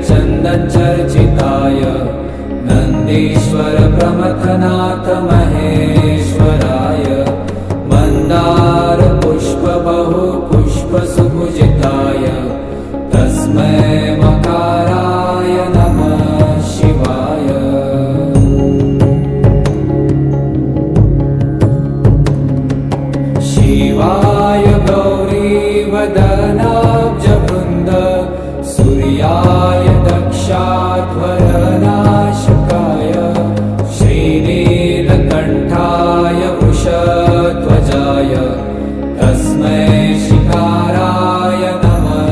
चन्दनचर्चिताय नन्दीश्वर प्रमथनाथ महेश्वराय मन्दार पुष्प बहु पुष्प सुपूजिताय तस्मै मकाराय नमः शिवाय। शिवाय गौरीवदनाब्जवृन्द सूर्याय दक्षाध्वरनाशकाय श्रीनीलकण्ठाय वृषध्वजाय तस्मै शिकाराय नमः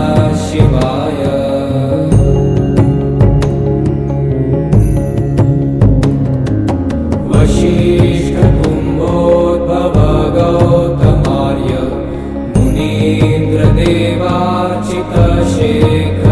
शिवाय। वसिष्ठकुम्भोद्भव गौतमार्य मुनीन्द्रदेवार्चितशेखर